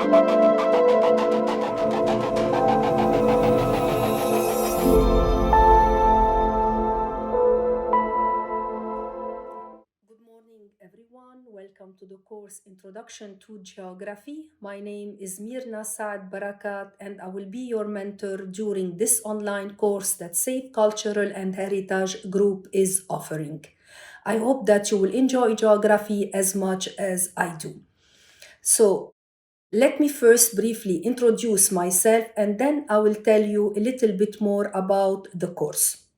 Good morning, everyone. Welcome to the course Introduction to Geography. My name is Mirna Saad Barakat, and I will be your mentor during this online course that Safe Cultural and Heritage Group is offering. I hope that you will enjoy geography as much as I do. So, let me first briefly introduce myself and then I will tell you a little bit more about the course.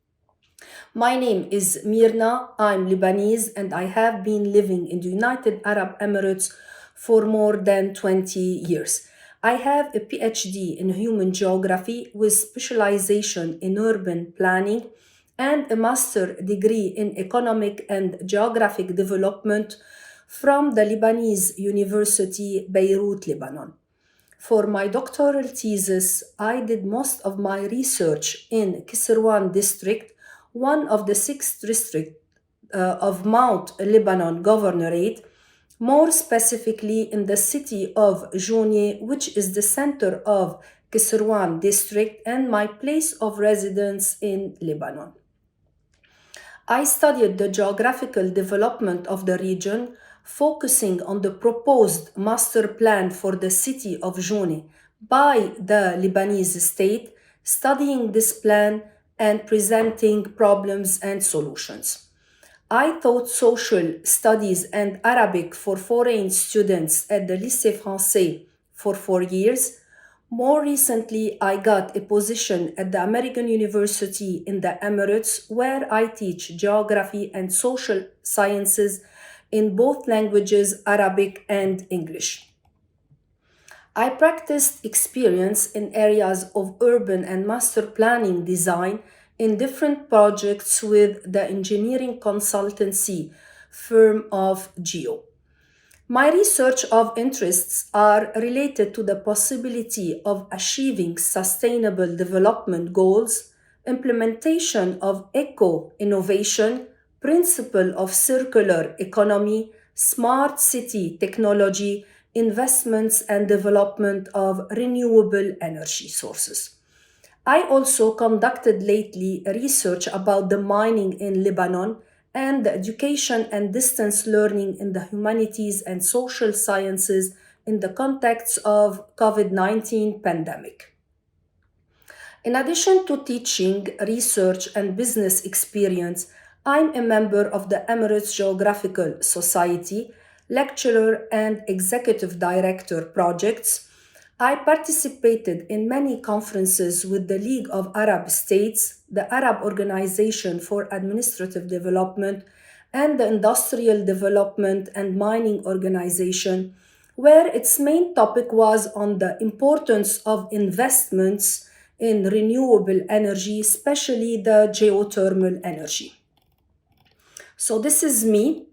My name is Mirna. I'm Lebanese and I have been living in the United Arab Emirates for more than 20 years. I have a PhD in human geography with specialization in urban planning and a master degree in economic and geographic development from the Lebanese University, Beirut, Lebanon. For my doctoral thesis, I did most of my research in Kisrwan district, one of the six districts of Mount Lebanon Governorate, more specifically in the city of Jounieh, which is the center of Kisrwan district and my place of residence in Lebanon. I studied the geographical development of the region, focusing on the proposed master plan for the city of Jounieh by the Lebanese state, studying this plan and presenting problems and solutions. I taught social studies and Arabic for foreign students at the Lycée Français for 4 years. More recently, I got a position at the American University in the Emirates where I teach geography and social sciences in both languages, Arabic and English. I practiced experience in areas of urban and master planning design in different projects with the engineering consultancy firm of GEO. My research of interests are related to the possibility of achieving sustainable development goals, implementation of eco-innovation, principle of circular economy, smart city technology, investments and development of renewable energy sources. I also conducted lately research about the mining in Lebanon and the education and distance learning in the humanities and social sciences in the context of COVID-19 pandemic. In addition to teaching, research, and business experience, I'm a member of the Emirates Geographical Society, lecturer and executive director projects. I participated in many conferences with the League of Arab States, the Arab Organization for Administrative Development, and the Industrial Development and Mining Organization, where its main topic was on the importance of investments in renewable energy, especially the geothermal energy. So, this is me.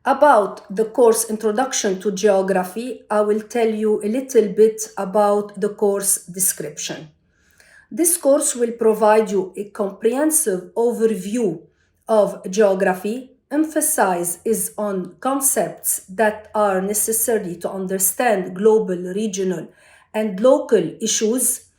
About the course Introduction to Geography, I will tell you a little bit about the course description. This course will provide you a comprehensive overview of geography. Emphasis is on concepts that are necessary to understand global, regional, and local issues.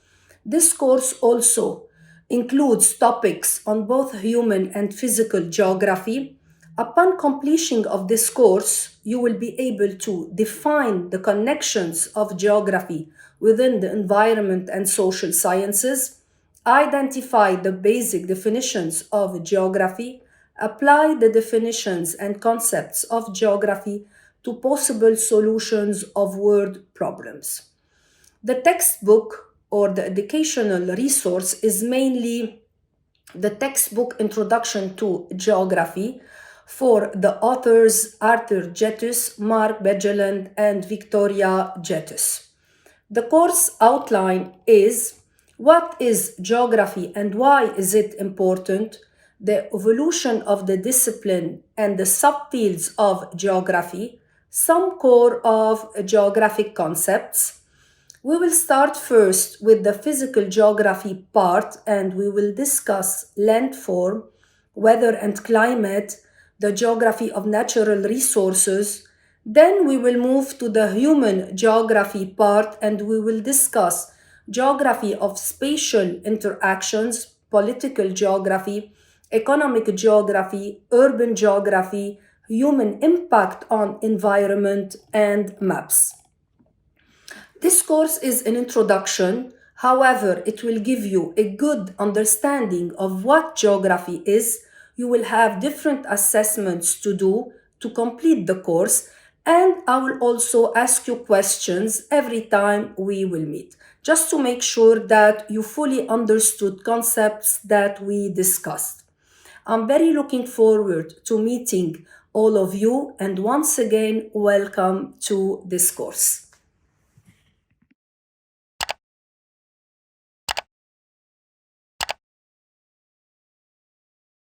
This course also includes topics on both human and physical geography. Upon completion of this course, you will be able to define the connections of geography within the environment and social sciences, identify the basic definitions of geography, apply the definitions and concepts of geography to possible solutions of world problems. The textbook or the educational resource is mainly the textbook Introduction to Geography for the authors Arthur Jettus, Mark Begeland, and Victoria Jettus. The course outline is what is geography and why is it important, the evolution of the discipline and the subfields of geography, some core of geographic concepts. We will start first with the physical geography part and we will discuss landform, weather and climate, the geography of natural resources, Then we will move to the human geography part and we will discuss geography of spatial interactions, political geography, economic geography, urban geography, human impact on environment, and maps. This course is an introduction, however, it will give you a good understanding of what geography is. You will have different assessments to do to complete the course, and I will also ask you questions every time we will meet, just to make sure that you fully understood concepts that we discussed. I'm very looking forward to meeting all of you, and once again, welcome to this course.